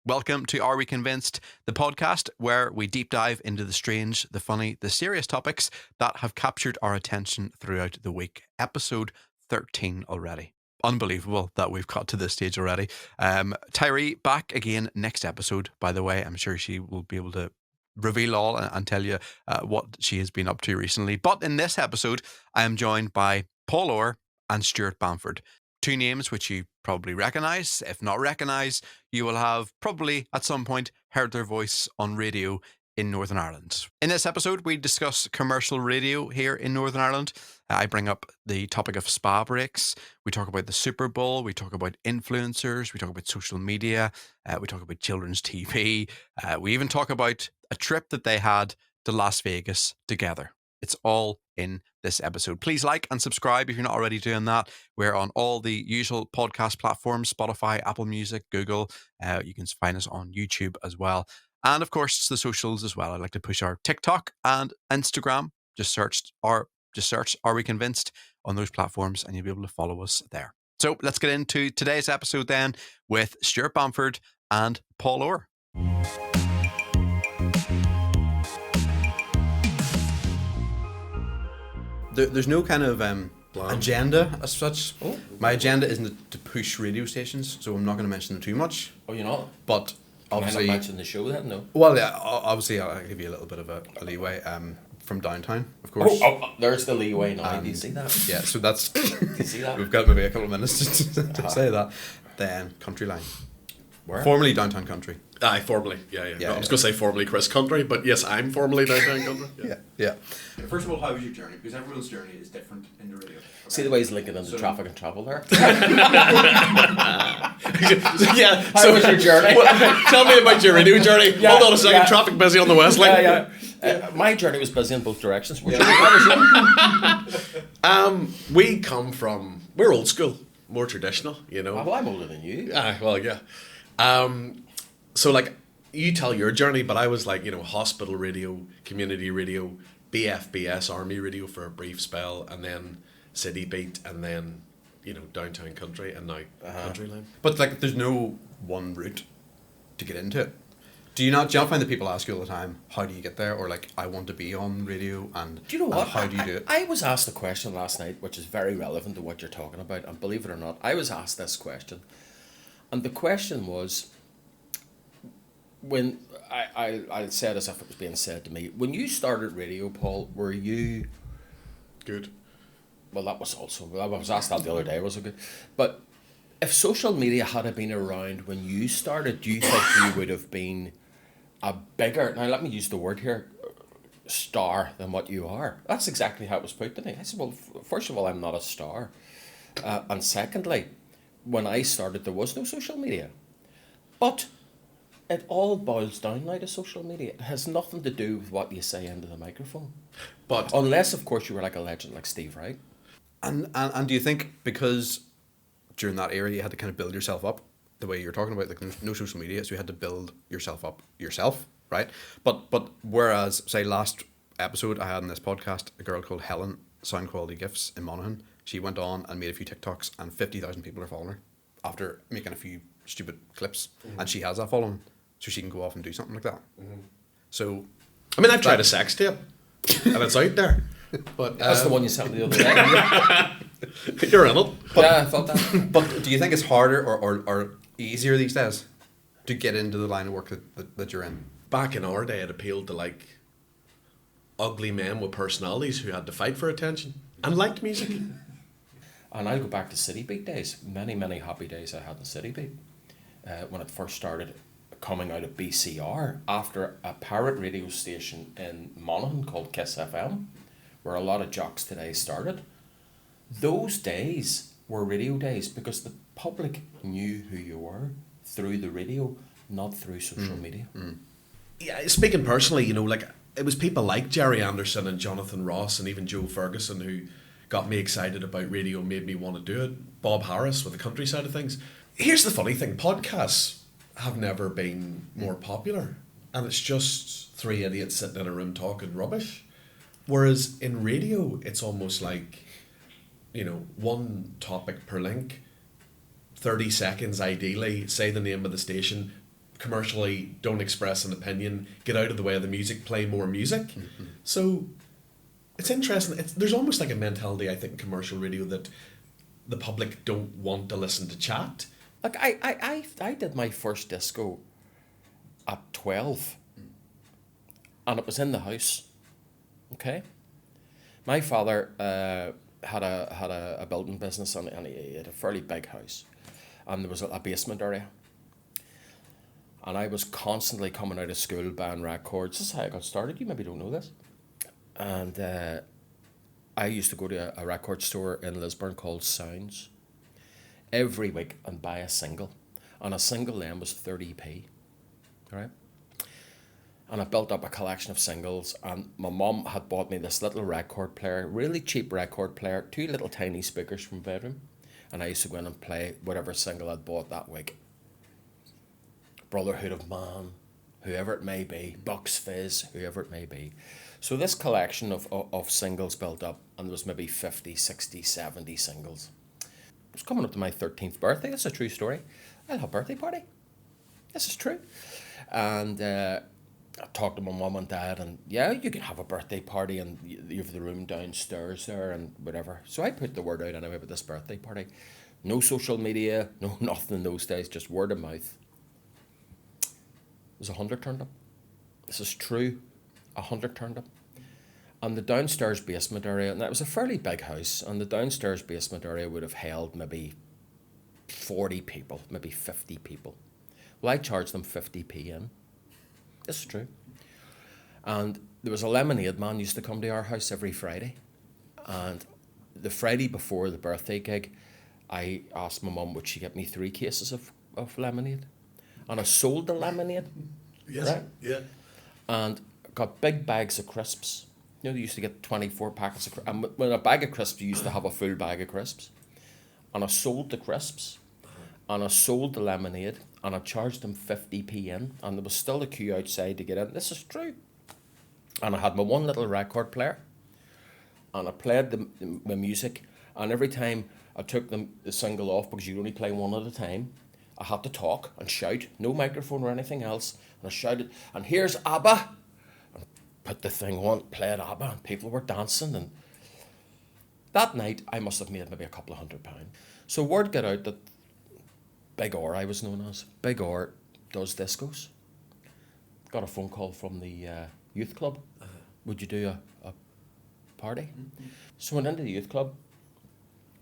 Welcome to Are We Convinced, the podcast where we deep dive into the strange, the funny, the serious topics that have captured our attention throughout the week. Episode 13 already. Unbelievable that we've got to this stage already. Tyree back again next episode, by the way. I'm sure she will be able to reveal all and tell you what she has been up to recently. But in this episode, I am joined by Paul Orr and Stuart Banford. Two names which you probably recognise. If not recognise, you will have probably at some point heard their voice on radio in Northern Ireland. In this episode, we discuss commercial radio here in Northern Ireland. I bring up the topic of spa breaks. We talk about the Superbowl. We talk about influencers. We talk about social media. We talk about children's TV. We even talk about a trip that they had to Las Vegas together. It's all in this episode. Please like and subscribe if you're not already doing that. We're on all the usual podcast platforms, Spotify, Apple Music, Google. You can find us on YouTube as well. And of course, the socials as well. I like to push our TikTok and Instagram. Just search Are We Convinced on those platforms and you'll be able to follow us there. So let's get into today's episode then with Stuart Banford and Paul Orr. There's no kind of agenda as such. Oh. My agenda isn't to push radio stations, so I'm not going to mention them too much. Oh, you're not? But obviously, Can I not mention the show then? No. Well, yeah, obviously I'll give you a little bit of a leeway. From downtown, of course. Oh, there's the leeway now. Do you see that? Yeah, so that's. Do you see that? We've got maybe a couple of minutes to say that. Then Country Line. Where? Formerly Downtown Country. Aye, formerly. Yeah. Yeah, No, I was going to say formerly Chris Country, but yes, I'm formerly Downtown Country. Yeah. First of all, how was your journey? Because everyone's journey is different in the radio. See the way he's linking into traffic and travel there? Yeah. How was your journey? Well, tell me about your radio journey. Yeah, Hold on a second. yeah. Traffic busy on the West Link. My journey was busy in both directions. We come from, we're old school, more traditional, you know. Well, I'm older than you. Well, yeah. So like you tell your journey, but I was like, you know, hospital radio, community radio, BFBS army radio for a brief spell, and then city beat, and then, you know, Downtown Country, and now Country Line. But like, there's no one route to get into it. Do you not find that people ask you all the time, how do you get there? Or like, I want to be on radio, and Do you know what? how do you do it? I was asked a question last night, which is very relevant to what you're talking about, and believe it or not, I was asked this question, and the question was, when I said as if it was being said to me, when you started radio, Paul, were you... Good. Well, that was also... I was asked that the other day, was it good? But if social media had been around when you started, do you think you would have been a bigger... Now, let me use the word here, star than what you are? That's exactly how it was put to me. I said, well, first of all, I'm not a star. And secondly, when I started, there was no social media. But... it all boils down now to social media. It has nothing to do with what you say into the microphone. But Unless, of course, you were like a legend like Steve Wright. And do you think because during that era you had to kind of build yourself up the way you're talking about, like there's no social media, so you had to build yourself up yourself, right? But whereas, say, last episode I had in this podcast, a girl called Helen, Sound Quality Gifts in Monaghan, she went on and made a few TikToks and 50,000 people are following her after making a few stupid clips, and she has that following. So she can go off and do something like that. Mm-hmm. So, I mean, I've tried a sex tape, and it's out there. But That's the one you sent me the other day. you're in it. But, yeah, I thought that. But do you think it's harder or easier these days to get into the line of work that you're in? Back in our day, it appealed to like ugly men with personalities who had to fight for attention and liked music. And I'll go back to City Beat days. Many, many happy days I had in City Beat. When it first started coming out of BCR after a pirate radio station in Monaghan called Kiss FM, where a lot of jocks today started. Those days were radio days because the public knew who you were through the radio, not through social media. Yeah, speaking personally, you know, like it was people like Jerry Anderson and Jonathan Ross and even Joe Ferguson who got me excited about radio and made me want to do it. Bob Harris with the country side of things. Here's the funny thing, podcasts have never been more popular, and it's just three idiots sitting in a room talking rubbish. Whereas in radio, it's almost like, you know, one topic per link, 30 seconds ideally, say the name of the station, commercially don't express an opinion, get out of the way of the music, play more music. Mm-hmm. So it's interesting. There's almost like a mentality, I think, in commercial radio that the public don't want to listen to chat. Like I did my first disco at 12, and it was in the house. Okay, my father had a building business, and he had a fairly big house, and there was a basement area. And I was constantly coming out of school buying records. This is how I got started. You maybe don't know this. And I used to go to a record store in Lisburn called Sounds every week and buy a single. And a single then was 30p, right? And I built up a collection of singles, and my mum had bought me this little record player, really cheap record player, 2 little tiny speakers from bedroom. And I used to go in and play whatever single I'd bought that week. Brotherhood of Man, whoever it may be, Bucks Fizz, whoever it may be. So this collection of singles built up, and there was maybe 50, 60, 70 singles. It was coming up to my 13th birthday. This is a true story. I'll have a birthday party. This is true. And I talked to my mum and dad, and yeah, you can have a birthday party, and you have the room downstairs there and whatever. So I put the word out anyway about this birthday party. No social media, no nothing in those days, just word of mouth. There's 100 turned up. This is true. 100 turned up. And the downstairs basement area, and that was a fairly big house, and the downstairs basement area would have held maybe 40 people, maybe 50 people. Well, I charged them 50p in. This is true. And there was a lemonade man used to come to our house every Friday. And the Friday before the birthday gig, I asked my mum, would she get me 3 cases of lemonade? And I sold the lemonade. Yes. Right? Yeah. And got big bags of crisps. You know, they used to get 24 packets of crisps. And when a bag of crisps, you used to have a full bag of crisps. And I sold the crisps. And I sold the lemonade. And I charged them 50p in. And there was still a queue outside to get in. This is true. And I had my one little record player. And I played the music. And every time I took the single off, because you only play one at a time, I had to talk and shout, no microphone or anything else. And I shouted, and here's ABBA. And put the thing on, played ABBA, and people were dancing. And that night, I must have made maybe a couple of £100. So word got out that Big Orr, I was known as, Big Orr does discos. Got a phone call from the youth club. Would you do a party? Mm-hmm. So went into the youth club.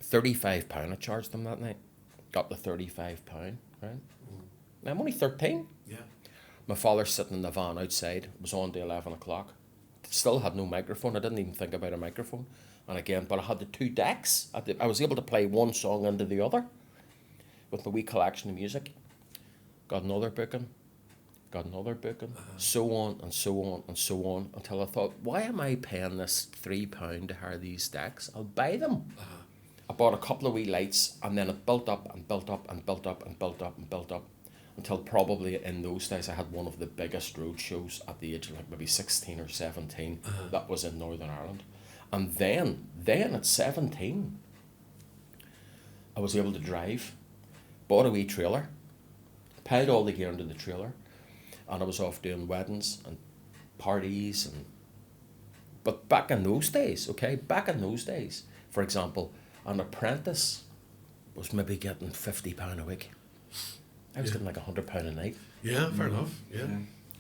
£35 I charged them that night. Got the £35, right? Now, I'm only 13. Yeah. My father's sitting in the van outside. It was on to 11 o'clock. Still had no microphone. I didn't even think about a microphone. And again, but I had the 2 decks. I was able to play one song into the other with the wee collection of music. Got another booking. Got another booking. So on and so on and so on, until I thought, why am I paying this £3 to hire these decks? I'll buy them. I bought a couple of wee lights, and then it built up and built up and built up and built up and built up until probably in those days I had one of the biggest road shows at the age of like maybe 16 or 17. That was in Northern Ireland. And then at 17, I was able to drive, bought a wee trailer, piled all the gear into the trailer, and I was off doing weddings and parties. But back in those days, for example, an apprentice was maybe getting £50 a week. I was getting like £100 a night. Yeah, fair enough. Yeah.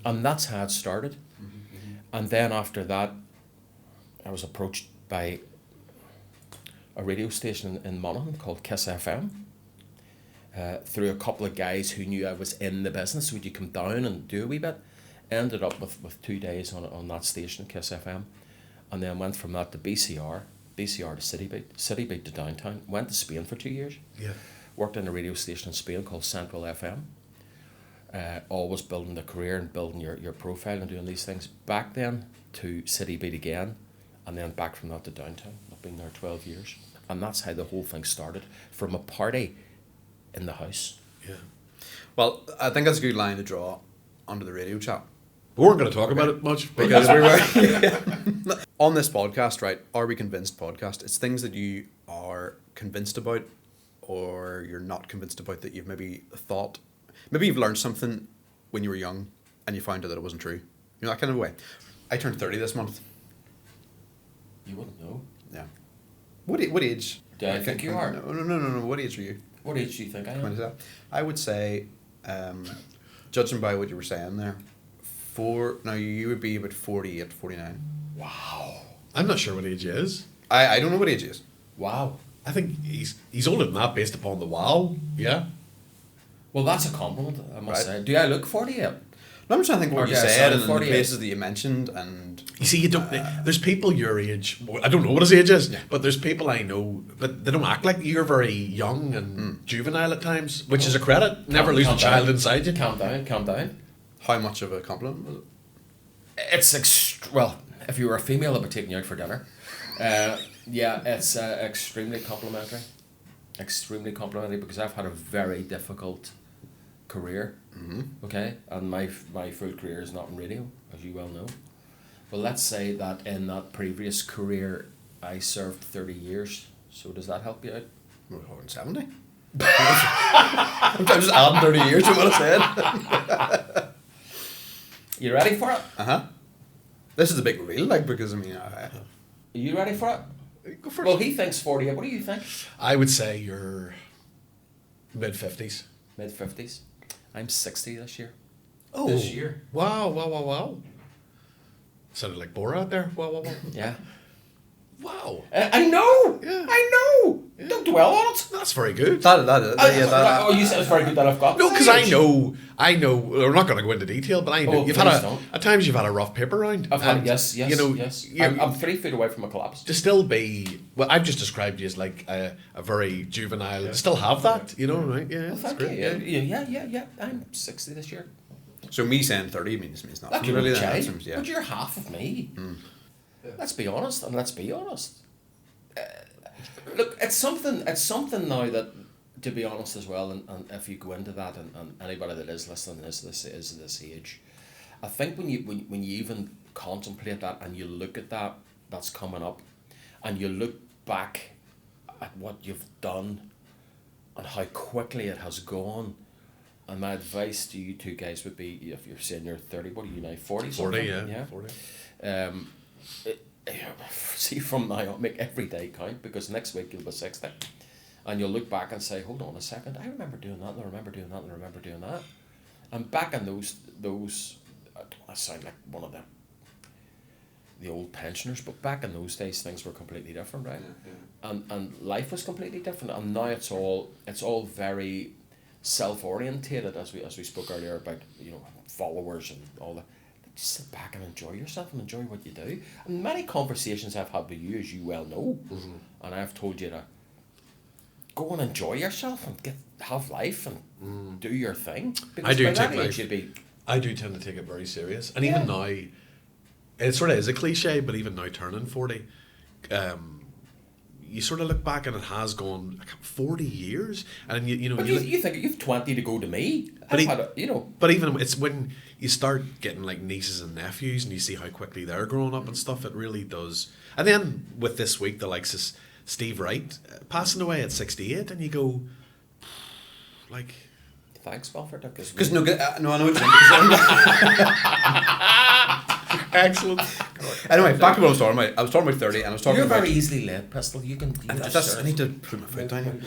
And that's how it started. And then after that, I was approached by a radio station in Monaghan called Kiss FM, through a couple of guys who knew I was in the business. Would you come down and do a wee bit? Ended up with 2 days on that station, Kiss FM, and then went from that to BCR to City Beat to Downtown. Went to Spain for 2 years. Yeah. Worked in a radio station in Spain called Central FM. Always building a career and building your profile and doing these things. Back then to City Beat again, and then back from that to Downtown. I've been there 12 years. And that's how the whole thing started, from a party in the house. Yeah. Well, I think that's a good line to draw onto the radio chat. We weren't going to talk about it much Because we were on this podcast, right? Are We Convinced podcast? It's things that you are convinced about, or you're not convinced about, that you've maybe thought, maybe you've learned something when you were young and you found out that it wasn't true? You know, that kind of way. I turned 30 this month. You wouldn't know. Yeah. What age? Do I think you are? No. What age are you? What age do you think I When is am? that? I would say, judging by what you were saying there, now you would be about 48, 49. Wow. I'm not sure what age he is. I don't know what age he is. Wow. I think he's older than that based upon the wow. Yeah. Well, that's a compliment, I must Right. say. Do I look 48? No, I'm trying to think what Or you yeah, said sorry, and the 48. places that you mentioned and... You see, you don't. There's people your age. I don't know what his age is, Yeah. but there's people I know, but they don't act like you. You're very young and juvenile at times, which is a credit. Never lose the child inside you. Calm down. How much of a compliment was it? It's well, if you were a female, I'd be taking you out for dinner. Yeah, it's extremely complimentary. Extremely complimentary because I've had a very difficult career. Okay, and my full career is not in radio, as you well know. Well, let's say that in that previous career, I served 30 years. So does that help you out? We're 170. I'm just adding 30 years to what I said. You ready for it? Uh-huh. This is a big reveal, like, because, I mean, Are you ready for it? Go first. Well, he thinks 48. What do you think? I would say you're mid-50s. Mid-50s. I'm 60 this year. Oh, This year. Wow. Sounded like Borat there. Wow. Yeah. Wow. I know. Yeah. I know. Don't dwell on it. That's very good. Oh, you said it's very good that I've got. No, because age. I know. We're not going to go into detail, but I know Oh, you've please had don't. at times you've had a rough paper round. I've had and, yes. You know, yes. you- I'm 3 feet away from a collapse. to still be well. I've just described you as like a very juvenile. Still have that, you know, right? Yeah, Well, that's thank great. you. Yeah. I'm 60 this year. So me saying 30 means That nothing you're really. a Then. child, That's- yeah. but you're half of me. Let's be honest, and let's be honest. Look, it's something now that, to be honest as well, and if you go into that, and anybody that is listening is this age, I think when you even contemplate that and you look at that's coming up, and you look back at what you've done, and how quickly it has gone. And my advice to you two guys would be, if you're saying you're 30, what are you now, 40 something? 40, yeah. 40. See, from now on, make every day count, because next week you'll be 60. And you'll look back and say, hold on a second, I remember doing that, and I remember doing that, and I remember doing that. And back in those I don't want to sound like one of the old pensioners, but back in those days things were completely different, right? And life was completely different, and now it's all very self-orientated, as we spoke earlier about, you know, followers and all that. Just sit back and enjoy yourself and enjoy what you do. And many conversations I've had with you, as you well know, and I've told you to go and enjoy yourself and have life and do your thing. Because I do by that take age life. you'd be, I do tend to take it very serious, and even now, it sort of is a cliche, but even now turning 40, you sort of look back and it has gone like 40 years, and you know. but you think you've 20 to go to me. But I've had a, you know. But even it's when you start getting like nieces and nephews, and you see how quickly they're growing up and stuff. It really does. And then with this week, the likes of Steve Wright passing away at 68, and you go, like. Thanks, Balfour. Because no, I know what you're saying. Excellent. Anyway, back to what I was talking about. I was talking about 30, and I was talking You're about... very easily led, Pistol. You can. I need to put my foot down here.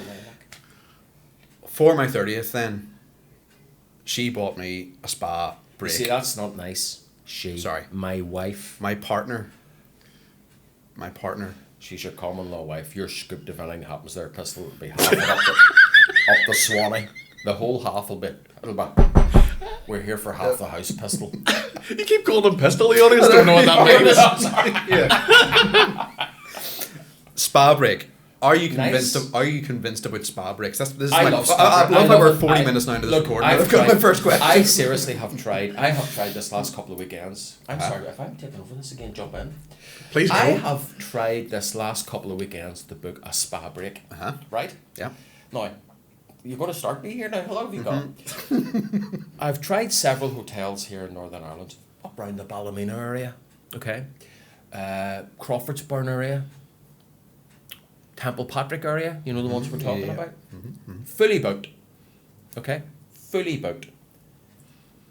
For my 30th, then, she bought me a spa break. See, that's not nice. Sorry. My wife. My partner. She's your common law wife. Your scoop if anything happens there, Pistol, will be half it up the Swanee. The whole half will be. We're here for half the house, Pistol. You keep calling him Pistol. The audience don't know what that means. Spa break. Are you Nice. convinced? Are you convinced about spa breaks? This is I my. love I spa break. love I how we're love it. 40 minutes now into this recording. I've I've got my tried- first question. I seriously have tried. I have tried this last couple of weekends. I'm sorry if I'm taking over this again. Jump in. Please go. I have tried this last couple of weekends to book a spa break. Right? Yeah. Now, you're going to start me here now. How long have you got? I've tried several hotels here in Northern Ireland, up around the Ballymena area, okay, Crawfordsburn area, Temple Patrick area. You know the ones we're talking about. Fully booked, okay, fully booked.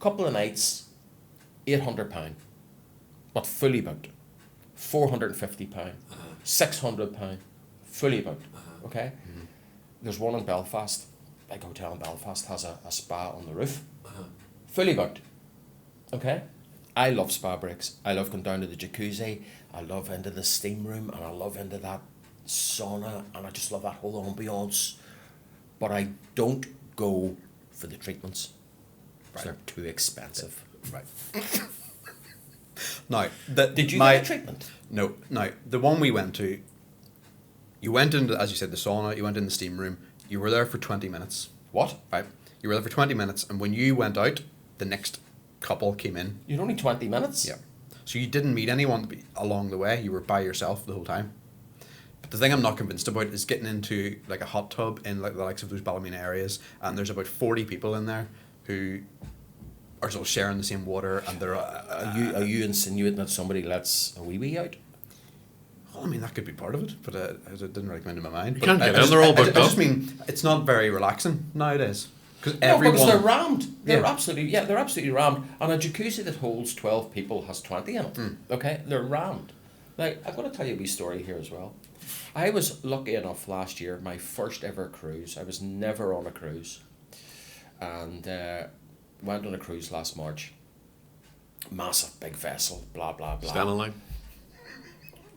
couple of nights, £800, but fully booked. £450, £600, fully booked. Okay? There's one in Belfast, big hotel in Belfast, has a spa on the roof. Fully booked. Okay? I love spa breaks. I love going down to the jacuzzi. I love into the steam room, and I love into that sauna, and I just love that whole ambiance. But I don't go for the treatments. Right. They're too expensive. Right. Now, did you get a treatment? No. Now, the one we went to, you went into, as you said, the sauna, you went in the steam room, you were there for 20 minutes. What? Right? You were there for 20 minutes, and when you went out, the next couple came in. You'd only 20 minutes? Yeah. So you didn't meet anyone along the way, you were by yourself the whole time. But the thing I'm not convinced about is getting into like a hot tub in like the likes of those Ballymena areas, and there's about 40 people in there who are still sharing the same water, and they're Are you insinuating that somebody lets a wee out? well, I mean, that could be part of it, but it didn't really come into my mind. You can't get in, they're all booked I up. just mean, it's not very relaxing nowadays. Because Because they're rammed. They're Yeah. absolutely rammed. And a jacuzzi that holds 12 people has 20 in it. Okay? They're rammed. Now, I've got to tell you a wee story here as well. I was lucky enough last year, my first ever cruise. I was never on a cruise. And went on a cruise last March. Massive, big vessel, blah, blah, blah. Stand in line.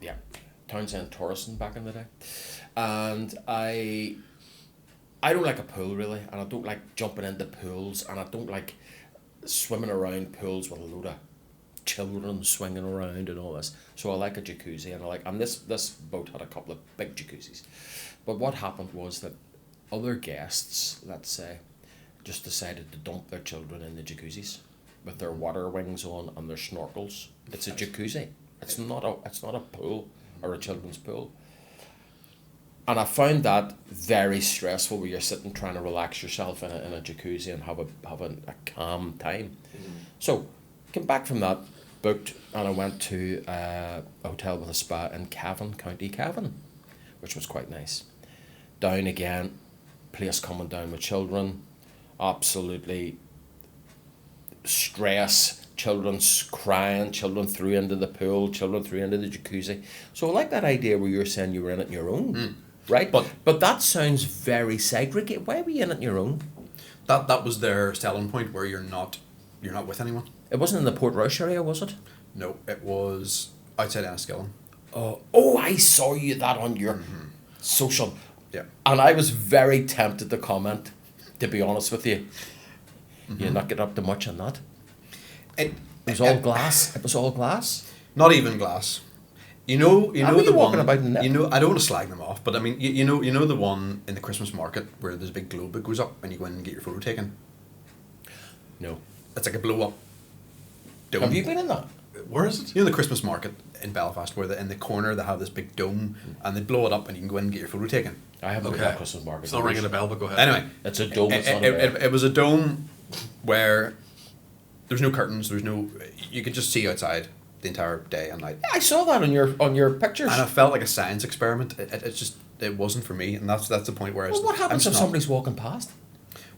Yeah, Townsend Torreson back in the day, and I don't like a pool really, and I don't like jumping into pools, and I don't like swimming around pools with a load of children swinging around and all this. So I like a jacuzzi, and this boat had a couple of big jacuzzis, but what happened was that other guests, let's say, just decided to dump their children in the jacuzzis with their water wings on and their snorkels. It's a jacuzzi. It's not a pool or a children's pool. And I found that very stressful, where you're sitting trying to relax yourself in a jacuzzi and have a calm time. So, came back from that, booked, and I went to a hotel with a spa in Cavan, County Cavan, which was quite nice. Down again, place coming down with children, absolutely stress. Children crying, children threw into the pool, children threw into the jacuzzi. So I like that idea where you're saying you were in it on your own, right? But that sounds very segregated. Why were you in it on your own? That was their selling point, where you're not with anyone. It wasn't in the Port Rush area, was it? No, it was outside Enniskillen. Oh, I saw you that on your social. Yeah. And I was very tempted to comment, to be honest with you. You're not getting up to much on that. It was all glass. It was all glass. Not even glass. You know were the you one. walking about in it? You know, I don't want to slag them off, but I mean, you know the one in the Christmas market where there's a big globe that goes up and you go in and get your photo taken. No. It's like a blow up dome. Have you been in that? Where is it? You know the Christmas market in Belfast, where in the corner they have this big dome and they blow it up and you can go in and get your photo taken. I haven't been to that Christmas market. It's not ringing a bell, but go ahead. Anyway, It's a dome. It's not a bell. it was a dome where there's no curtains, you could just see outside the entire day and night. Yeah, I saw that on your pictures. And it felt like a science experiment. It wasn't for me, and that's the point where Well, what happens if somebody's walking past?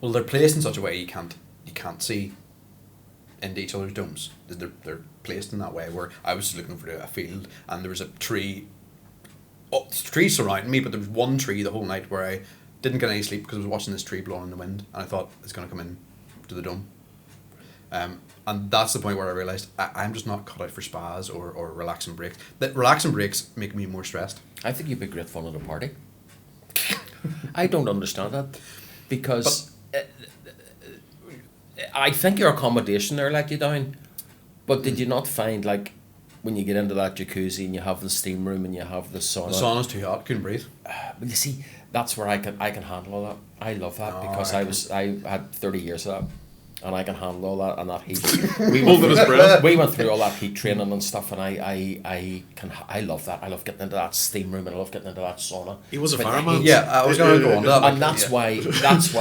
Well, they're placed in such a way you can't see into each other's domes. They're placed in that way where I was looking over a field and there was a tree. Oh, trees surrounding me, but there was one tree the whole night where I didn't get any sleep because I was watching this tree blowing in the wind, and I thought it's going to come in to the dome. And that's the point where I realised I'm just not cut out for spas or relaxing breaks. The relaxing breaks make me more stressed. I think you'd be great fun at a party. I don't understand that, because I think your accommodation there let you down. But did you not find, like, when you get into that jacuzzi and you have the steam room and you have the sauna? The sauna's too hot, couldn't breathe. But you see, that's where I can handle all that. I love that, because I had 30 years of that, and I can handle all that and that heat. Holding his breath. We went through all that heat training and stuff, and I love that. I love getting into that steam room, and I love getting into that sauna. He was a But the fireman. heat- Yeah, I was going to go on to that. and that's why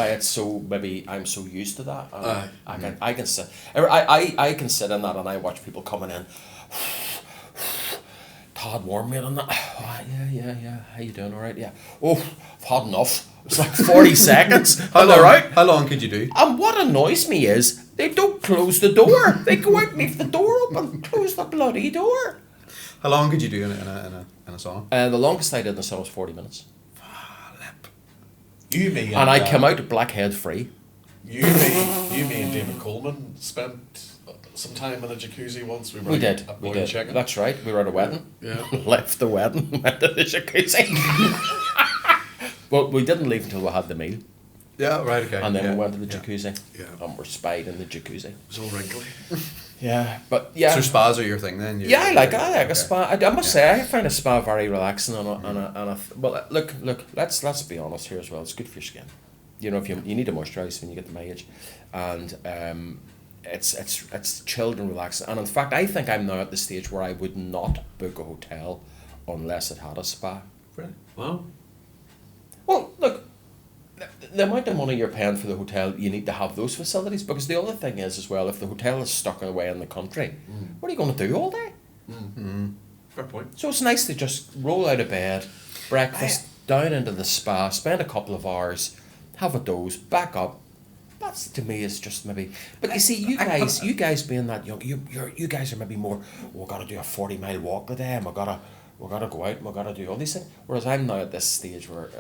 it's so, maybe I'm so used to that. And I can sit in that and I watch people coming in. Todd warm me on that. Oh, yeah. How you doing? All right. Yeah. Oh, I've had enough. It's like 40 seconds and they're out. How long could you do? And what annoys me is they don't close the door. They go out and leave the door open. Close the bloody door. How long could you do in a sauna? The longest I did in the sauna was 40 minutes. You, me, And I came out blackhead free. You, me, and David Coleman spent some time in a jacuzzi once. We We did. At We Boyd did. Chicken. That's right. We were at a wedding. Yeah. Left the wedding, went to the jacuzzi. But we didn't leave until we had the meal. Yeah, right, okay. And then yeah. we went to the jacuzzi. Yeah. And we're spied in the jacuzzi. It was all wrinkly. Yeah, but yeah. So spas are your thing then? Yeah, I like okay. a spa. I must say, I find a spa very relaxing well, look. Let's be honest here as well. It's good for your skin. You know, if you need to moisturise when you get to my age, and it's chilled and relaxing. And in fact, I think I'm now at the stage where I would not book a hotel unless it had a spa. Really? Well, Well, look, the amount of money you're paying for the hotel, you need to have those facilities, because the other thing is as well, if the hotel is stuck away in the country, what are you going to do all day? fair point. So it's nice to just roll out of bed, breakfast, down into the spa, spend a couple of hours, have a doze, back up. That's, to me, is just maybe. But you see, you guys being that young, you guys are maybe more. Oh, we got to do a 40-mile walk today, and we gotta go out, and we gotta do all these things. Whereas I'm now at this stage where,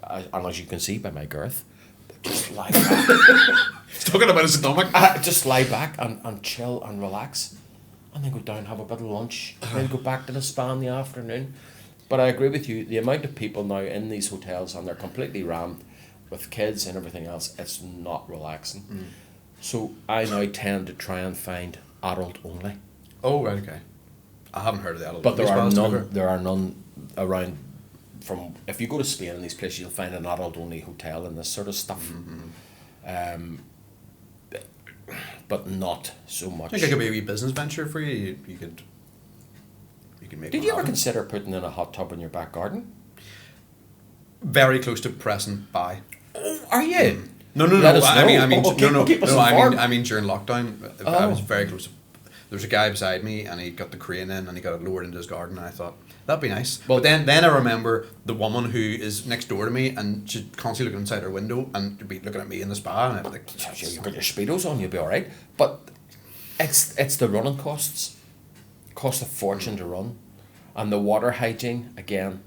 and as you can see by my girth, just lie back. He's talking about his stomach. Just lie back and chill and relax, and then go down, have a bit of lunch, and then go back to the spa in the afternoon. But I agree with you, the amount of people now in these hotels, and they're completely rammed with kids and everything else, it's not relaxing. So I now tend to try and find adult only. Oh, right, okay. I haven't heard of the adult. But there are spas, none. never. There are none around. From if you go to Spain in these places, you'll find an adult only hotel and this sort of stuff. But not so much. I think it could be a wee business venture for you. You could make. Did one you ever happen. consider putting in a hot tub in your back garden? Very close to pressing by. Oh, are you? No. Let us I mean, know. Keep us informed. I mean during lockdown, I was very close to. There was a guy beside me, and he got the crane in, and he got it lowered into his garden, and I thought that'd be nice. Well, but then I remember the woman who is next door to me, and she'd constantly looking inside her window, and she'd be looking at me in the spa, and I'd be like, You've got your speedos on, you'll be all right. But it's the running costs. Cost a fortune to run, and the water hygiene again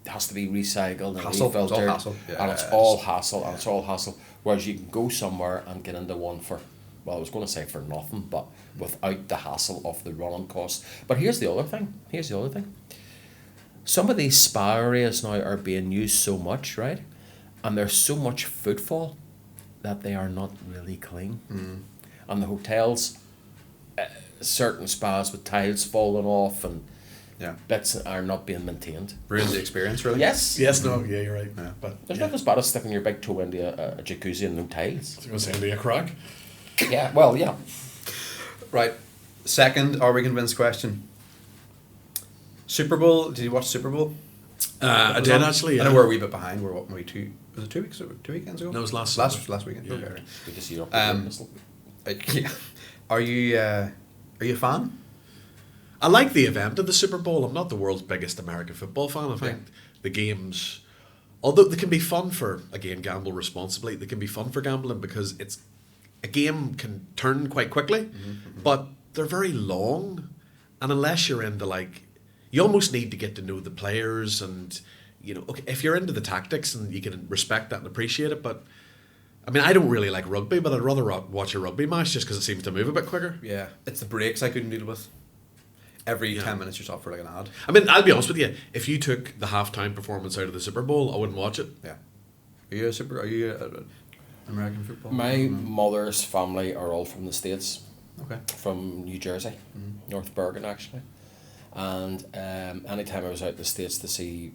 has to be recycled and Hassle. It's all refiltered, hassle. Yeah, and it's all hassle, and it's all hassle. Whereas you can go somewhere and get into one for, well, I was going to say for nothing, but without the hassle of the running costs. But here's the other thing. Some of these spa areas now are being used so much, right? And there's so much footfall that they are not really clean. And the hotels, certain spas with tiles falling off and yeah, bits are not being maintained. ruins the experience, really. Yes. Yes, no, yeah, you're right. Yeah. But There's yeah. nothing as bad as sticking your big toe into a jacuzzi and no tiles. I was going to say, into a crack. Yeah, well, yeah. Right. Second, are we convinced question? Super Bowl. Did you watch Super Bowl? I did actually. I Yeah. know we're a wee bit behind. We're what, maybe 2 weeks or 2 weekends ago? No, it was last last weekend. Yeah. Okay. Right. Good to see you up Yeah. Are you a fan? I like the event of the Super Bowl. I'm not the world's biggest American football fan. I think the games, although they can be fun for, again, gamble responsibly, they can be fun for gambling because a game can turn quite quickly, but they're very long. And unless you're into you almost need to get to know the players and, okay, if you're into the tactics and you can respect that and appreciate it, but I mean, I don't really like rugby, but I'd rather watch a rugby match just because it seems to move a bit quicker. Yeah. It's the breaks I couldn't deal with. Every 10 minutes you're stopped for an ad. I mean, I'll be honest with you. If you took the halftime performance out of the Super Bowl, I wouldn't watch it. Yeah. Are you a American football? My mother's family are all from the States. Okay. From New Jersey, North Bergen actually. And anytime I was out in the States to see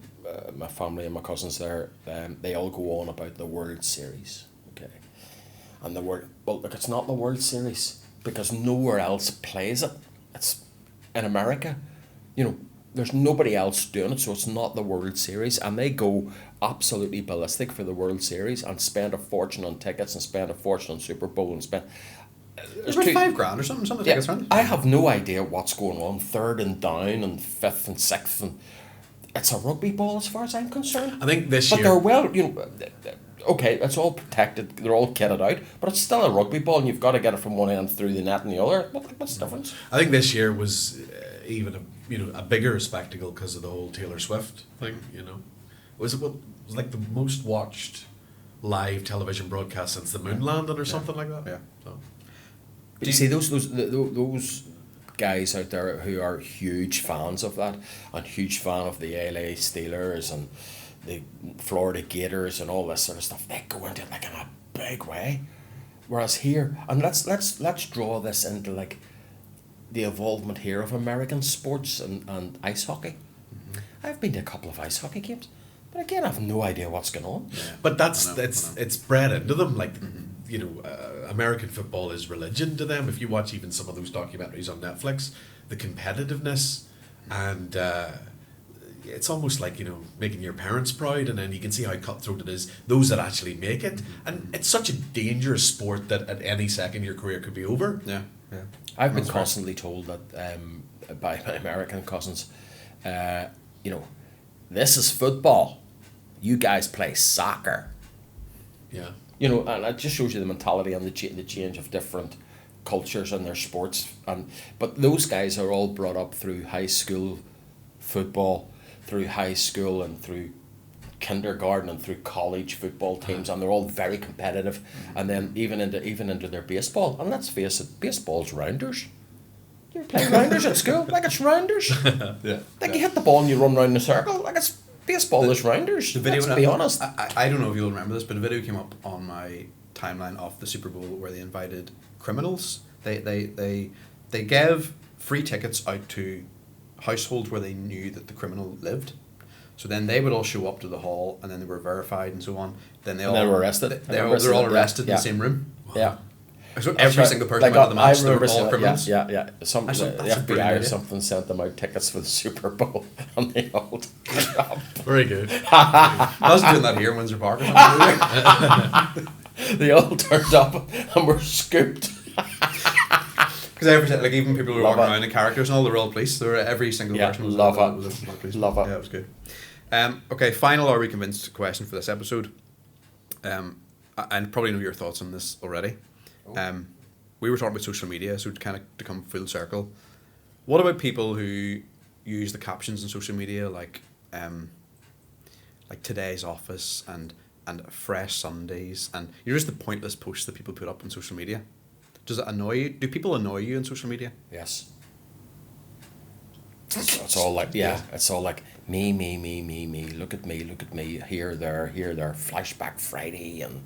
my family and my cousins there, they all go on about the World Series. Okay. And look, it's not the World Series because nowhere else plays it. It's in America. There's nobody else doing it, so it's not the World Series. And they go absolutely ballistic for the World Series and spend a fortune on tickets and spend a fortune on Super Bowl and spend... There's about $5,000 or something. Yeah, Tickets, right? I have no idea what's going on. 3rd and down and 5th and 6th, and it's a rugby ball as far as I'm concerned. I think this But year... they're well, okay, it's all protected. They're all kitted out, but it's still a rugby ball, and you've got to get it from one end through the net and the other. What's the difference? I think this year was even a bigger spectacle because of the whole Taylor Swift thing. Was like the most watched live television broadcast since the moon landing or something like that. Yeah. So. But you see, those guys out there who are huge fans of that, and huge fan of the LA Steelers and the Florida Gators and all this sort of stuff, they go into it like in a big way. Whereas here, and let's draw this into like the evolvement here of American sports and ice hockey. Mm-hmm. I've been to a couple of ice hockey games, but again, I have no idea what's going on. Yeah. But it's bred into them. Like American football is religion to them. If you watch even some of those documentaries on Netflix, the competitiveness and it's almost like making your parents proud, and then you can see how cutthroat it is. Those that actually make it, and it's such a dangerous sport that at any second your career could be over. Yeah. I've been constantly told that by my American cousins, this is football. You guys play soccer. Yeah. And it just shows you the mentality and the change of different cultures and their sports. But those guys are all brought up through high school football, through high school and through kindergarten and through college football teams, and they're all very competitive. And then even into their baseball. And let's face it, baseball's rounders. You ever play rounders at school? Like it's rounders. Yeah. Like you hit the ball and you run round in a circle. Like it's baseball is rounders. The video, let's be honest. I don't know if you'll remember this, but a video came up on my timeline of the Super Bowl where they invited criminals. They gave free tickets out to households where they knew that the criminal lived. So then they would all show up to the hall, and then they were verified and so on. Then they were arrested. They're all arrested in the same room. Yeah. So every single person went to the match. They were all criminals. Yeah. Some the FBI or idea. something sent them out tickets for the Super Bowl, and they all turned up. Very good. I was doing that here in Windsor Park. Or something. They all turned up and were scooped. Because even people who were walking around in characters and all, the real police. There were every single person was love a police. Love it. Yeah, it was good. Okay, final Are We Convinced question for this episode. I probably know your thoughts on this already. We were talking about social media, so to kind of to come full circle. What about people who use the captions on social media, like today's office and fresh Sundays, and just the pointless posts that people put up on social media? Does it annoy you? Do people annoy you on social media? Yes. It's all like it's all like me. Look at me. Here, there. Flashback Friday, and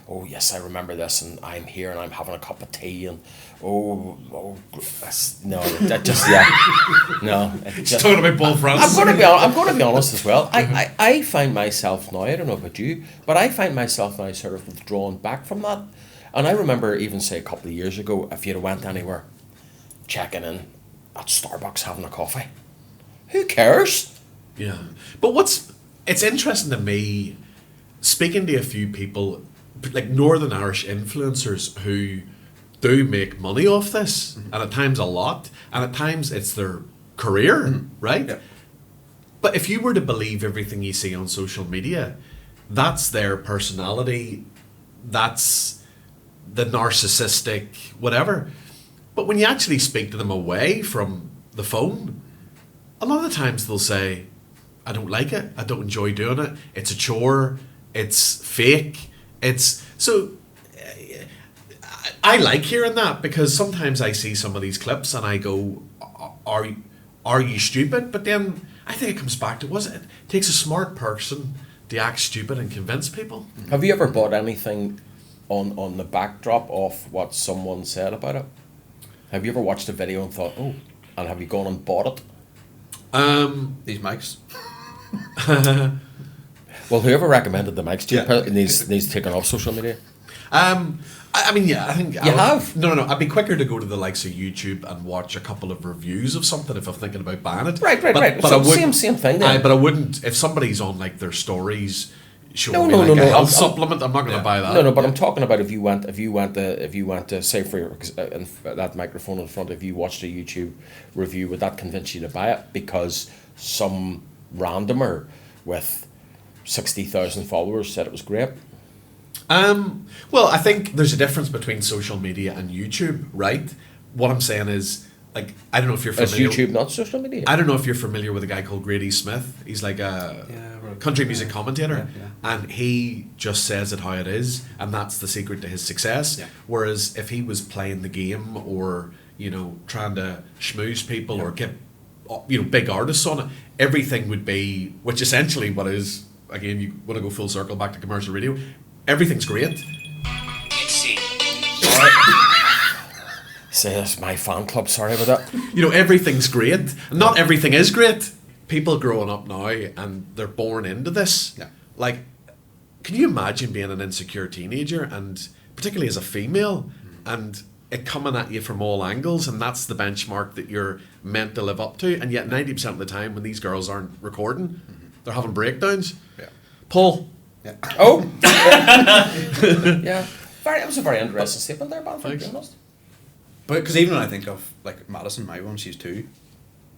oh yes, I remember this, and I'm here, and I'm having a cup of tea, and no. Just talking about Paul Francis. I'm going to be honest as well. I find myself now. I don't know about you, but I find myself now sort of withdrawn back from that. And I remember even say a couple of years ago, if you'd went anywhere, checking in at Starbucks having a coffee, who cares? Yeah, but it's interesting to me, speaking to a few people, like Northern Irish influencers who do make money off this, and at times a lot, and at times it's their career, right? Yeah. But if you were to believe everything you see on social media, that's their personality, that's the narcissistic whatever. But when you actually speak to them away from the phone, a lot of the times they'll say, I don't like it, I don't enjoy doing it, it's a chore, it's fake, I like hearing that, because sometimes I see some of these clips and I go, are you stupid? But then I think it comes back to, it takes a smart person to act stupid and convince people. Have you ever bought anything on the backdrop of what someone said about it? Have you ever watched a video and thought, oh, and have you gone and bought it? These mics. Well, whoever recommended the mics to you needs to take it off social media. I think you have. No. I'd be quicker to go to the likes of YouTube and watch a couple of reviews of something if I'm thinking about buying it. Right. But so same thing. Then. But I wouldn't, if somebody's on like their stories showing me a health supplement, I'm not going to buy that. No. But I'm talking about if you went to say for that microphone in front, if you watched a YouTube review, would that convince you to buy it because some randomer with 60,000 followers said it was great? Well, I think there's a difference between social media and YouTube, right? What I'm saying is, like, I don't know if you're Is familiar. YouTube not social media? I don't know if you're familiar with a guy called Grady Smith. He's like a country music commentator, and he just says it how it is, and that's the secret to his success. Yeah. Whereas if he was playing the game, or trying to schmooze people, or get big artists on it, everything would be, which essentially what is, again, you want to go full circle back to commercial radio. Everything's great. Say that's my fan club. Sorry about that. Everything's great. Not everything is great. People growing up now, and they're born into this. Yeah. Like, can you imagine being an insecure teenager, and particularly as a female, and it coming at you from all angles, and that's the benchmark that you're meant to live up to, and yet 90% of the time when these girls aren't recording, they're having breakdowns. Yeah. Paul. Yeah. Oh. Yeah. That was a very interesting statement there, Banford, to be honest. But because even when I think of like Madison, my one, she's 2,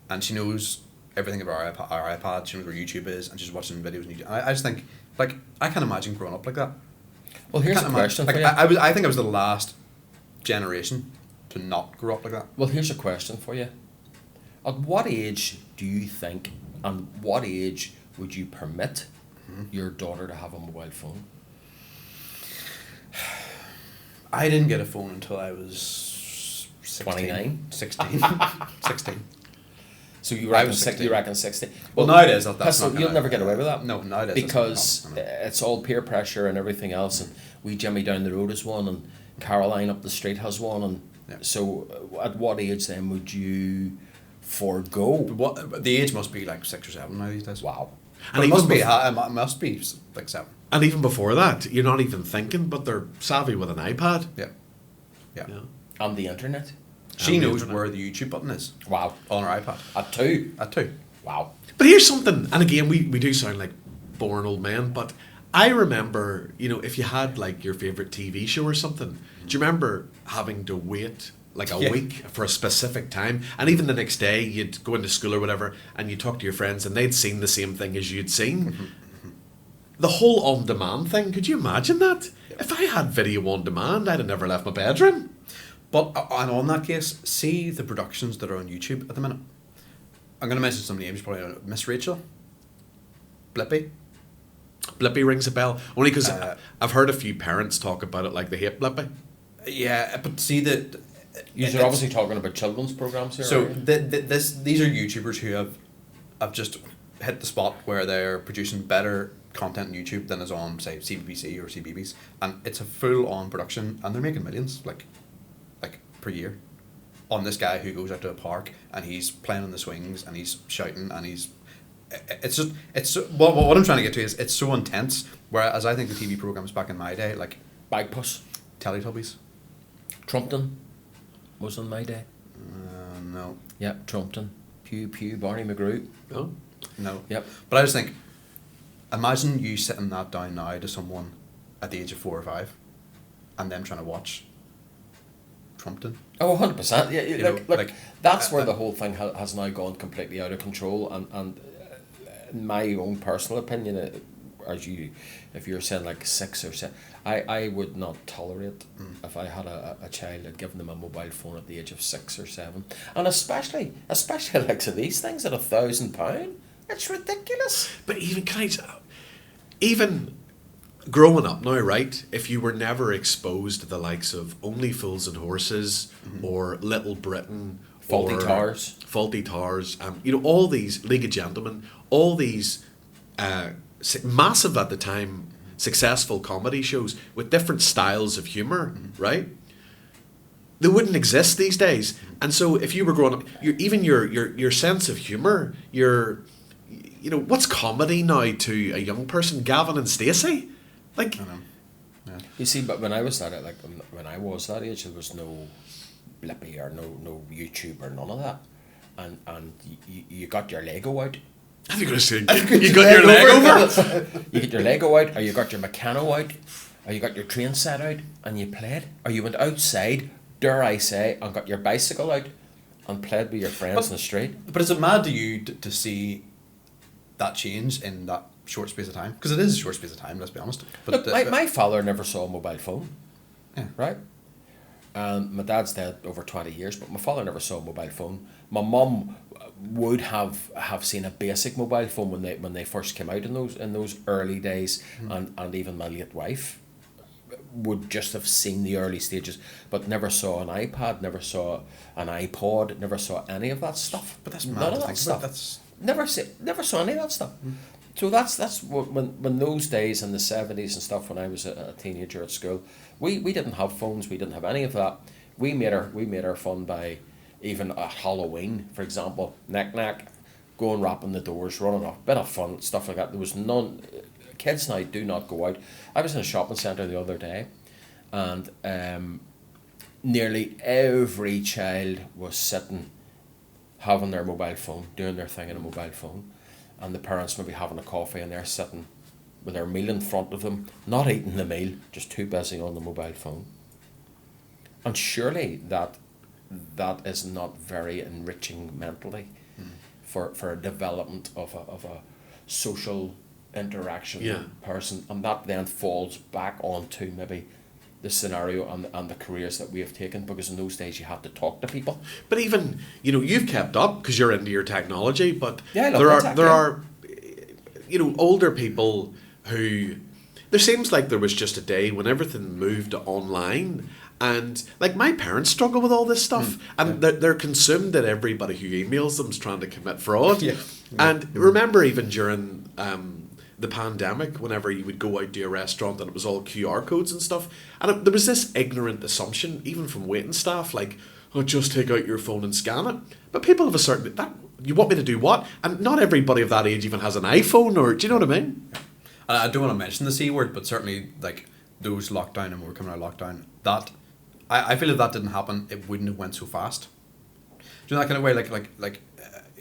and she knows everything about our iPad. She knows where YouTube is, and she's watching videos on YouTube. And I just think, like, I can't imagine growing up like that. Well, here's a Can't question imagine. for you. I think I was the last generation to not grow up like that. Well, here's a question for you. At what age do you think, and what age would you permit your daughter to have a mobile phone? I didn't get a phone until I was 29? 16. 16. So you I reckon was 60? You reckon 60? Well, nowadays that's Pistol, not you'll gonna- never get away with that. No, nowadays because that's not gonna happen. it's all peer pressure and everything else. And we Jimmy down the road has one, and Caroline up the street has one, and Yeah. so at what age then would you forego? But the age must be like 6 or 7 now these days. Wow. And And it must even be bef- it must be like 7. And even before that, you're not even thinking, but they're savvy with an iPad. Yeah. Yeah. And the internet? She And the knows internet. where the YouTube button is Wow. on her iPad. At 2? At 2. Wow. But here's something, and again, we do sound like boring old men, but I remember, if you had like your favourite TV show or something, do you remember having to wait like a Yeah. week for a specific time? And even the next day, you'd go into school or whatever, and you talk to your friends, and they'd seen the same thing as you'd seen. The whole on-demand thing, could you imagine that? If I had video on demand, I'd have never left my bedroom. But and on that case, see the productions that are on YouTube at the minute. I'm going to mention some names, probably know. Miss Rachel, Blippy. Blippy rings a bell, only because Uh, I've heard a few parents talk about it like they hate Blippy. Yeah, but see that. You're obviously talking about children's programs here. So are you? these are YouTubers who have just hit the spot where they're producing better content on YouTube than is on, say, CBBC or CBBS, and it's a full on production, and they're making millions like per year on this guy who goes out to a park and he's playing on the swings and he's shouting and what I'm trying to get to is it's so intense. Whereas I think the TV programs back in my day, like Bagpuss, Teletubbies, Trumpton was on my day. no, Yeah, Trumpton, Pew Pew, Barney McGrew. Oh. no, Yep. But I just think, imagine you sitting that down now to someone at the age of 4 or 5, and them trying to watch Trumpton. Oh, 100%. Yeah, You look, know, look, like, that's where the whole thing has now gone completely out of control. And in my own personal opinion, if you're saying like 6 or 7, I would not tolerate if I had a child and given them a mobile phone at the age of 6 or 7, and especially like so these things at £1,000. It's ridiculous. But even growing up now, right? If you were never exposed to the likes of Only Fools and Horses or Little Britain, Faulty or Towers, all these League of Gentlemen, all these massive at the time successful comedy shows with different styles of humor, right? They wouldn't exist these days. And so if you were growing up, your sense of humor, what's comedy now to a young person? Gavin and Stacey, like. I know. Yeah. You see, but when I was that age, there was no Blippy or no YouTube or none of that, and you got your Lego out. I think you got your leg over. You get your Lego out, or you got your Meccano out, or you got your train set out, and you played, or you went outside, dare I say, and got your bicycle out, and played with your friends in the street. But is it mad to you to see that change in that short space of time, because it is a short space of time. Let's be honest. But Look, my father never saw a mobile phone. Yeah. Right. And my dad's dead over 20 years, but my father never saw a mobile phone. My mum would have seen a basic mobile phone when they first came out in those early days, and even my late wife would just have seen the early stages, but never saw an iPad, never saw an iPod, never saw any of that stuff. But that's none mad of to that think stuff. about. That's Never saw any of that stuff. So that's what, when those days in the 70s and stuff, when I was a teenager at school, we didn't have phones, we didn't have any of that. We made our fun by, even at Halloween, for example, knick-knack, going rapping the doors, running off, bit of fun, stuff like that. There was none. Kids now do not go out. I was in a shopping centre the other day, and nearly every child was sitting, having their mobile phone, doing their thing in a mobile phone, and the parents maybe having a coffee, and they're sitting with their meal in front of them, not eating the meal, just too busy on the mobile phone. And surely that is not very enriching mentally for a development of a social interaction person, and that then falls back onto maybe the scenario and the careers that we have taken, because in those days you had to talk to people. But even, you've kept up because you're into your technology, but Yeah, I love there my are tech, there yeah. are older people who, there seems like there was just a day when everything moved to online, and like my parents struggle with all this stuff, and they're consumed that everybody who emails them is trying to commit fraud. And remember, even during the pandemic, whenever you would go out to a restaurant and it was all QR codes and stuff, and there was this ignorant assumption, even from waiting staff, like, oh, just take out your phone and scan it. But people have a certain, that you want me to do what? And not everybody of that age even has an iPhone, or do you know what I mean? I don't want to mention the C word, but certainly like those lockdown and we're coming out of lockdown, that I feel if that didn't happen, it wouldn't have went so fast. Do you know that kind of way, like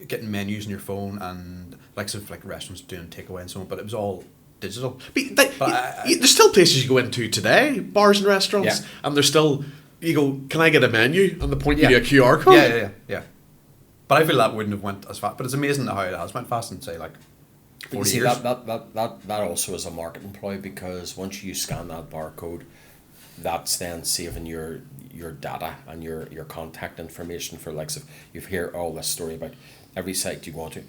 getting menus on your phone, and like restaurants doing takeaway and so on, but it was all digital. There's still places you go into today, bars and restaurants, and there's still, you go, can I get a menu? And they point you to a QR code. Yeah. But I feel that wouldn't have went as fast. But it's amazing how it has went fast in, say, like 40 You see, years. that also is a marketing ploy, because once you scan that barcode, that's then saving your data and your contact information for likes of, you've heard all this story about every site you go to,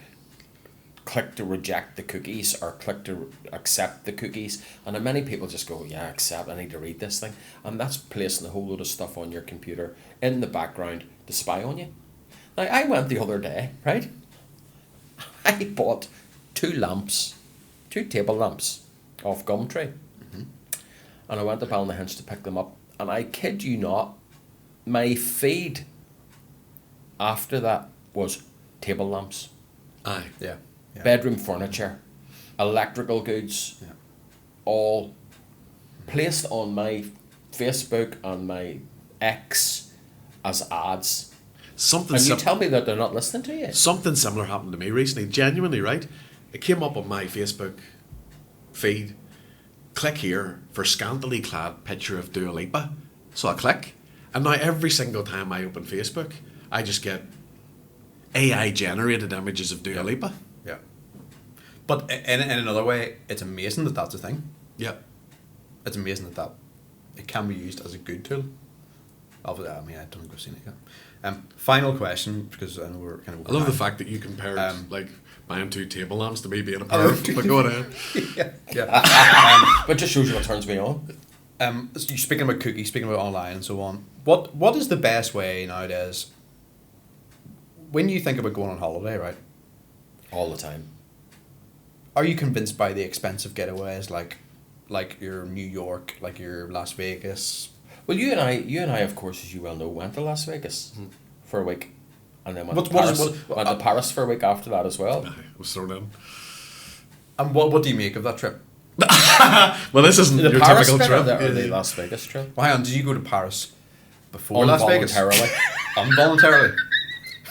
click to reject the cookies or click to accept the cookies, and then many people just go, yeah, accept, I need to read this thing, and that's placing a whole load of stuff on your computer in the background to spy on you. Now, I went the other day, right? I bought two table lamps off Gumtree. And I went to Ballynahinch to pick them up. And I kid you not, my feed after that was table lamps, Aye. Yeah. bedroom furniture, electrical goods, all placed on my Facebook and my X as ads. Something And you sim- tell me that they're not listening to you. Something similar happened to me recently, genuinely, right? It came up on my Facebook feed. Click here for scantily clad picture of Dua Lipa. So I click, and now every single time I open Facebook, I just get AI generated images of Dua Lipa. Yeah. But in another way, it's amazing that that's a thing. Yeah. It's amazing that it can be used as a good tool. Obviously, I mean, I don't think we've seen it yet. Final question, because I know we're kind of... I love the fact that you compared like buying two table lamps to me being a Oh, perv. But go ahead. yeah. But just shows you what turns me on. So you're speaking about cookies, speaking about online and so on. What is the best way nowadays, when you think about going on holiday, right? All the time. Are you convinced by the expensive getaways, like your New York, like your Las Vegas? Well, you and I, of course, as you well know, went to Las Vegas for a week, and then went What- to what Paris. is- what- Went to Paris for a week after that as well. I was thrown in. And what do you make of that trip? Well, this isn't The your Paris typical trip or trip. the Las Vegas trip? Well, hang on, did you go to Paris before Las Vegas? Involuntarily. Involuntarily.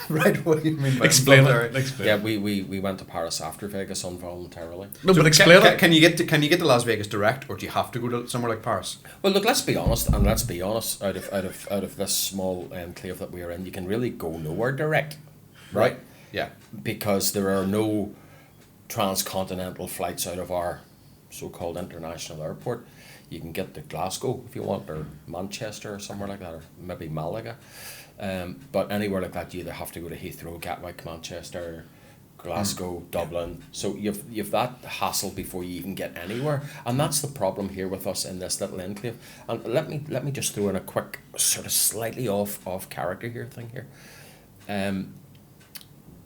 Right, what do you mean by Explain involuntary? it. Explain. Yeah, we went to Paris after Vegas involuntarily. No, So but explain it. can you get to Las Vegas direct, or do you have to go to somewhere like Paris? Well, look, let's be honest, out of this small enclave that we are in, you can really go nowhere direct, right? Yeah. Because there are no transcontinental flights out of our so-called international airport. You can get to Glasgow if you want, or Manchester or somewhere like that, or maybe Malaga. But anywhere like that, you either have to go to Heathrow, Gatwick, Manchester, Glasgow, Dublin. So you've that hassle before you even get anywhere, and that's the problem here with us in this little enclave. And let me just throw in a quick sort of slightly off character here thing here.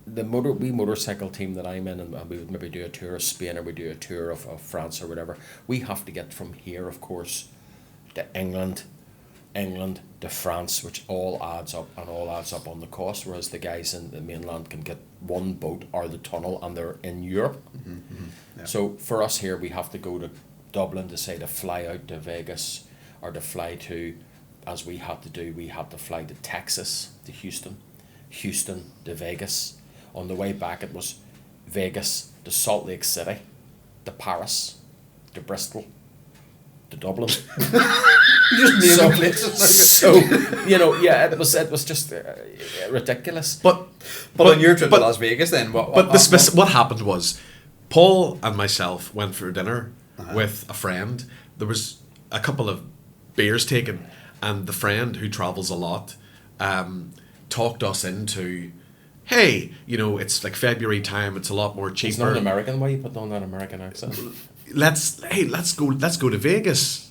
The motorcycle team that I'm in, and we would maybe do a tour of Spain, or we do a tour of France or whatever. We have to get from here, of course, to England to France, which all adds up on the cost, whereas the guys in the mainland can get one boat or the tunnel and they're in Europe. Yeah. So for us here, we have to go to Dublin to fly out to Vegas, or to fly to, as we had to fly to Texas, to Houston to Vegas. On the way back, it was Vegas to Salt Lake City, to Paris, to Bristol, to Dublin. You just name places. So it was just ridiculous. But on your trip to Las Vegas, then what happened was, Paul and myself went for dinner with a friend. There was a couple of beers taken, and the friend, who travels a lot, talked us into, hey, it's like February time, it's a lot more cheaper. It's not an American. Why are you putting on that American accent? Let's go to Vegas.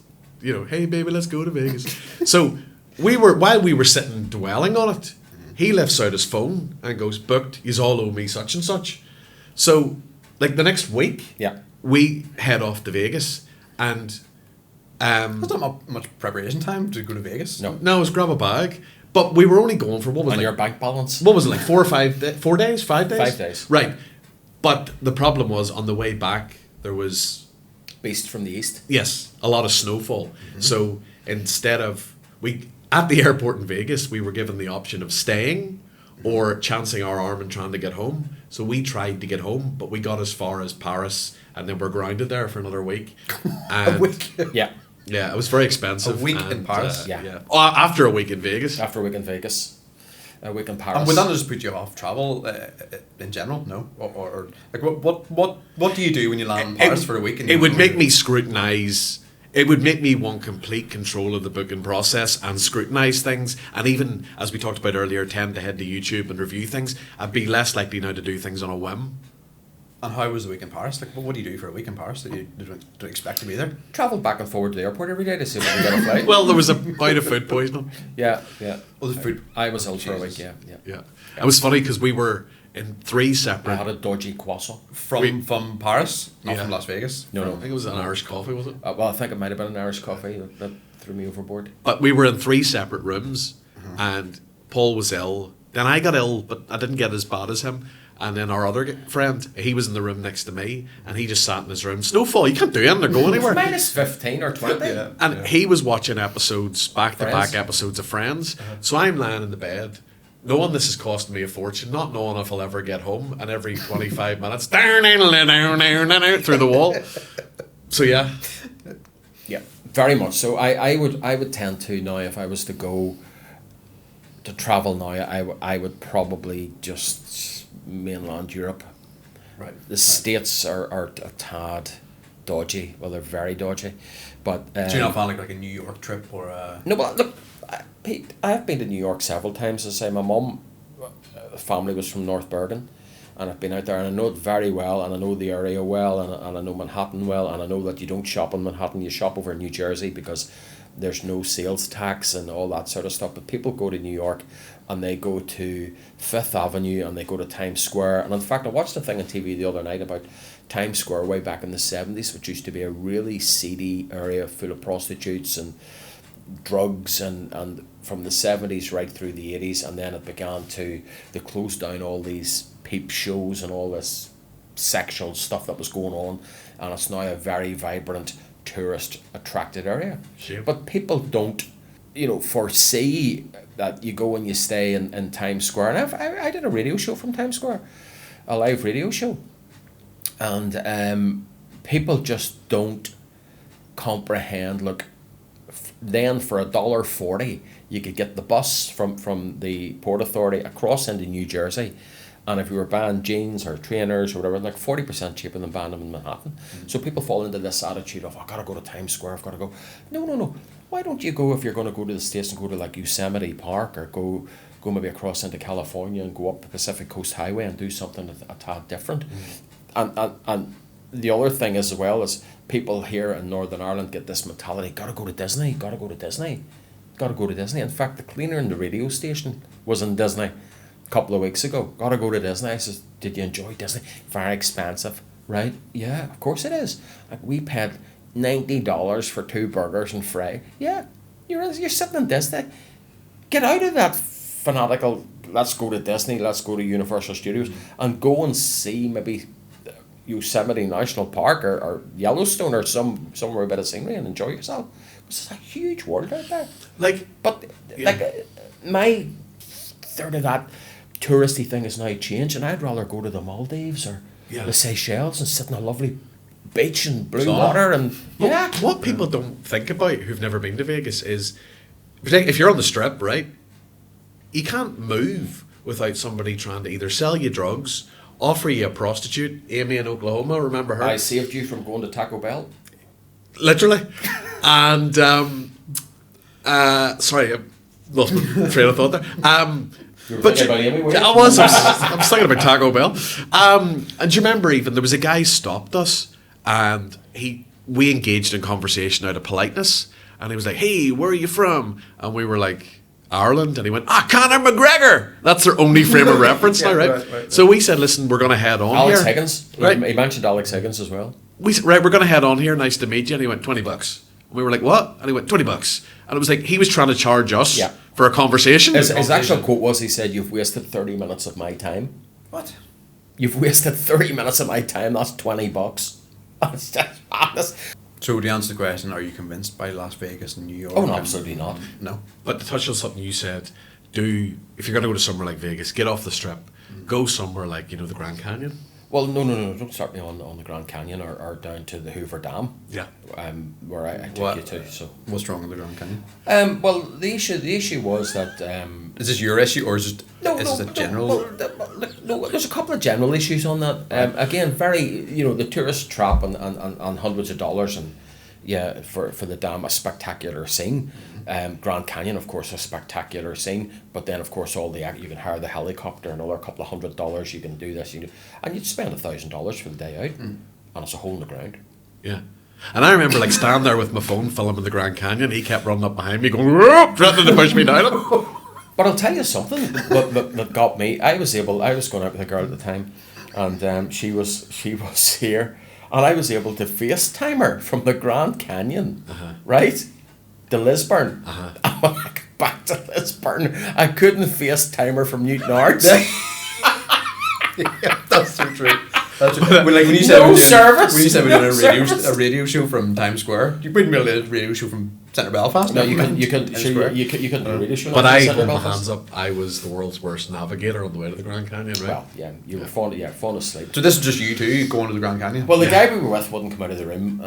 Hey baby, let's go to Vegas. So while we were sitting dwelling on it, he lifts out his phone and goes, booked, yous all owe me such and such. So like the next week, we head off to Vegas, and there's not much preparation time to go to Vegas. No, it was grab a bag. But we were only going for your bank balance. What was it, like 4 or 5 days? 4 days? 5 days? 5 days. Right. But the problem was, on the way back, there was... Beast from the east. Yes, a lot of snowfall. So instead of... At the airport in Vegas, we were given the option of staying or chancing our arm and trying to get home. So we tried to get home, but we got as far as Paris, and then we're grounded there for another week. And a week? Yeah. Yeah, it was very expensive. A week in Paris? Yeah. After a week in Vegas. After a week in Vegas. A week in Paris. And would that just put you off travel in general? No? Or like what do you do when you land in Paris for a week? And it would make me scrutinise. It would make me want complete control of the booking process and scrutinise things. And even, as we talked about earlier, tend to head to YouTube and review things. I'd be less likely now to do things on a whim. And how was the week in Paris? Like, what do you do for a week in Paris that you don't expect to be there? Travel back and forward to the airport every day to see if we can get a flight. Well, there was a bout of food poisoning. Yeah. Oh, the food. I was ill for a week. Yeah. It was funny because we were in 3 separate. I had a dodgy croissant from Paris, not from Las Vegas. No, I think it was an Irish coffee, was it? Well, I think it might have been an Irish coffee that threw me overboard. But we were in 3 separate rooms, and Paul was ill. Then I got ill, but I didn't get as bad as him. And then our other friend, he was in the room next to me, and he just sat in his room. Snowfall, you can't do anything or go anywhere. Minus 15 or 20. He was watching back-to-back episodes of Friends. So I'm lying in the bed, knowing this is costing me a fortune, not knowing if I'll ever get home, and every 25 minutes, down through the wall. So yeah, very much. So I would tend to now, if I was to go to travel now, I would probably just mainland Europe. Right. The States are a tad dodgy. Well, they're very dodgy. But do you not find like a New York trip or a... No, but look, Pete, I have been to New York several times. As I say, my mum family was from North Bergen, and I've been out there, and I know it very well, and I know the area well, and I know Manhattan well, and I know that you don't shop in Manhattan, you shop over in New Jersey because there's no sales tax and all that sort of stuff. But people go to New York and they go to Fifth Avenue and they go to Times Square. And in fact, I watched a thing on TV the other night about Times Square way back in the 70s, which used to be a really seedy area full of prostitutes and drugs, and from the 70s right through the 80s. And then it began they closed down all these peep shows and all this sexual stuff that was going on. And it's now a very vibrant tourist attracted area. Sure. But people don't foresee that you go and you stay in Times Square. And I did a radio show from Times Square, a live radio show, and people just don't comprehend. Look, then for $1.40 you could get the bus from the Port Authority across into New Jersey, And if you were buying jeans or trainers or whatever, like 40% cheaper than buying them in Manhattan. So people fall into this attitude of, I've got to go to Times Square, I've got to go. No. Why don't you go, if you're going to go to the States, and go to like Yosemite Park, or go maybe across into California and go up the Pacific Coast Highway and do something a tad different. And the other thing is, as well, is people here in Northern Ireland get this mentality, gotta go to Disney. In fact, the cleaner in the radio station was in Disney a couple of weeks ago. Gotta go to Disney. I says, did you enjoy Disney? Very expensive, right? Yeah, of course it is. Like, we paid $90 for 2 burgers and fry. Yeah, you're sitting in Disney. Get out of that fanatical, let's go to Disney, let's go to Universal Studios, and go and see maybe Yosemite National Park or Yellowstone or somewhere a bit of scenery and enjoy yourself. It's a huge world out there. My third of that touristy thing is now changed, and I'd rather go to the Maldives or the Seychelles and sit in a lovely beach and blue water. And what people don't think about who've never been to Vegas is, if you're on the Strip, right, you can't move without somebody trying to either sell you drugs, offer you a prostitute. Amy in Oklahoma, remember her? I saved you from going to Taco Bell. Literally. And sorry, I lost my train of thought there. You were thinking about Amy, were you? I was thinking about Taco Bell. And do you remember, even there was a guy stopped us, and we engaged in conversation out of politeness, and he was like, "Hey, where are you from?" And we were like, "Ireland." And he went, Conor McGregor. That's their only frame of reference now, right? So we said, "Listen, we're going to head on Alex here." Higgins. Right. He mentioned Alex Higgins as well. We said, "Right, we're going to head on here. Nice to meet you." And he went, $20. And we were like, "What?" And he went, $20. And it was like he was trying to charge us for a conversation. His actual quote was, he said, "You've wasted 30 minutes of my time." What? You've wasted 30 minutes of my time. That's $20. That's just honest. So to answer the question, are you convinced by Las Vegas and New York? Oh, no, absolutely not. No. But to touch on something you said, if you're going to go to somewhere like Vegas, get off the Strip, go somewhere like, the Grand Canyon. Well, no, don't start me on the Grand Canyon or down to the Hoover Dam. Yeah. Where I took you to. So what's wrong with the Grand Canyon? Well, the issue was that. Is this your issue, or is it a general? No, there's a couple of general issues on that. Again, very the tourist trap and hundreds of dollars, and for the dam, a spectacular scene. Grand Canyon, of course, a spectacular scene, but then of course you can hire the helicopter, another couple of $100. You can do this, and you'd spend $1,000 for the day out, and it's a hole in the ground. Yeah. And I remember standing there with my phone filming the Grand Canyon. He kept running up behind me going, "Whoop," threatening to push me down it. But I'll tell you something that got me. I was going out with a girl at the time, and she was here, and I was able to FaceTime her from the Grand Canyon, right, to Lisburn. And when I got back to Lisburn, I couldn't FaceTime her from Newton Arts. That's so true. When you said we're doing a radio show from Times Square, you wouldn't be able to do a radio show from Centre Belfast. No, you couldn't do a radio show. But I hold my hands up. I was the world's worst navigator on the way to the Grand Canyon, right? Well, yeah, you were falling asleep. So this is just you two going to the Grand Canyon? Well, the guy we were with wouldn't come out of the room.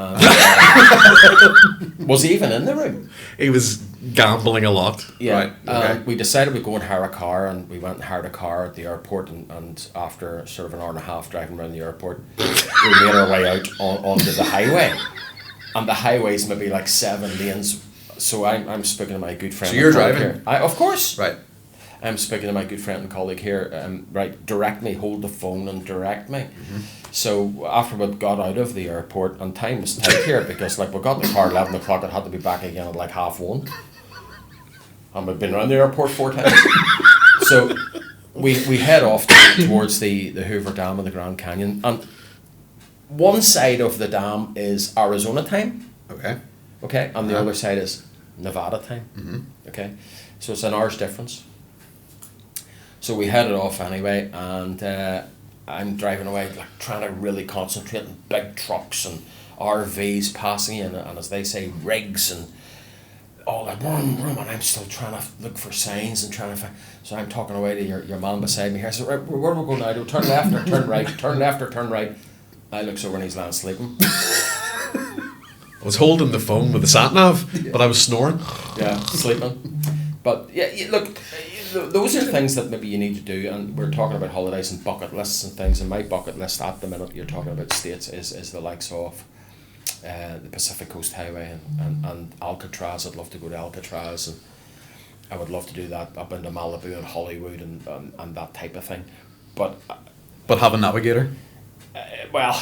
Was he even in the room? He was gambling a lot. Yeah. Right. Okay. We decided we'd go and hire a car, and we went and hired a car at the airport, and after sort of an hour and a half driving around the airport, we made our way out onto the highway. And the highway's maybe like 7 lanes. So I'm speaking to my good friend. So you're driving? Here. Of course. Right. I'm speaking to my good friend and colleague here. Right, direct me, hold the phone and direct me. So after we got out of the airport, and time was tight here because we got in the car at 11 o'clock, it had to be back again at 1:30. And we've been around the airport 4 times. So we head off towards the Hoover Dam and the Grand Canyon. And one side of the dam is Arizona time. Okay, and the other side is Nevada time. Okay, so it's an hour's difference. So we headed off anyway, and I'm driving away, trying to really concentrate on big trucks and RVs passing in, and as they say, rigs and all that, and I'm still trying to look for signs and trying to find. So I'm talking away to your man beside me here. I said, "Right, where are we going now? Do turn left or turn right? Turn left or turn right?" I looks over and he's lying sleeping. I was holding the phone with the sat nav, but I was snoring. Yeah, sleeping. But yeah, look, those are things that maybe you need to do, and we're talking about holidays and bucket lists and things, and my bucket list at the minute, you're talking about states, is the likes of the Pacific Coast Highway and Alcatraz. I'd love to go to Alcatraz, and I would love to do that up into Malibu and Hollywood and that type of thing. But have a navigator. Well,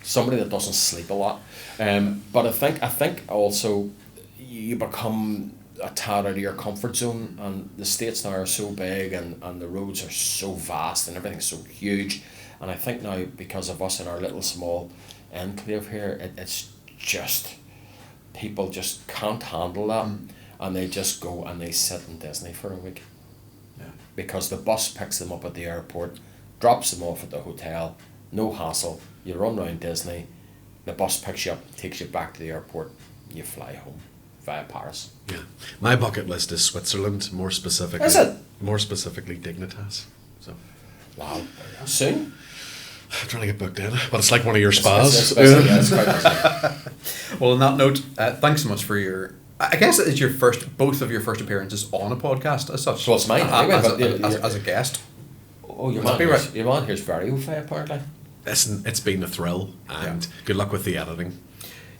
somebody that doesn't sleep a lot. But I think also you become a tad out of your comfort zone, and the states now are so big, and the roads are so vast, and everything's so huge. And I think now, because of us in our little small enclave here, it's just, people just can't handle that, and they just go and they sit in Disney for a week. Yeah. Because the bus picks them up at the airport, drops them off at the hotel, no hassle. You run around Disney, the bus picks you up, takes you back to the airport, you fly home via Paris. Yeah. My bucket list is Switzerland, more specifically. Is it? More specifically, Dignitas. So Wow. Soon? I'm trying to get booked in, but it's like one of your spas. It's quite busy. Well, on that note, thanks so much for your. I guess it's both of your first appearances on a podcast as such. Well, it's mine anyway, as a guest. Oh, your That'd be man, right. your man here's very au fait, apparently. Listen, it's been a thrill, and good luck with the editing.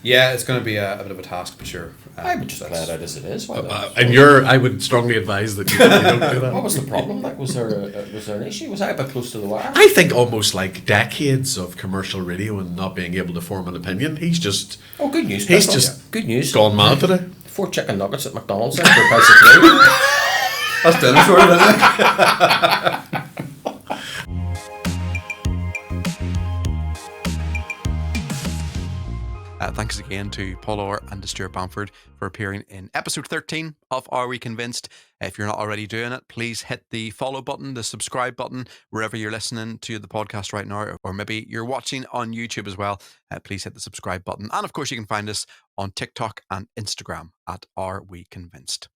Yeah, it's going to be a bit of a task, but sure. I would just play it out as it is. Why not? And I would strongly advise that you don't do that. What was the problem? Like, was there an issue? Was I a bit close to the wire? I think almost like decades of commercial radio and not being able to form an opinion. He's just Oh, good news. he's Crystal. just good news. gone mad today. 4 chicken nuggets at McDonald's there for a price of 3. That's dinner sort of, isn't it? Thanks again to Paul Orr and to Stuart Banford for appearing in episode 13 of Are We Convinced? If you're not already doing it, please hit the follow button, the subscribe button, wherever you're listening to the podcast right now, or maybe you're watching on YouTube as well. Please hit the subscribe button. And of course, you can find us on TikTok and Instagram at Are We Convinced?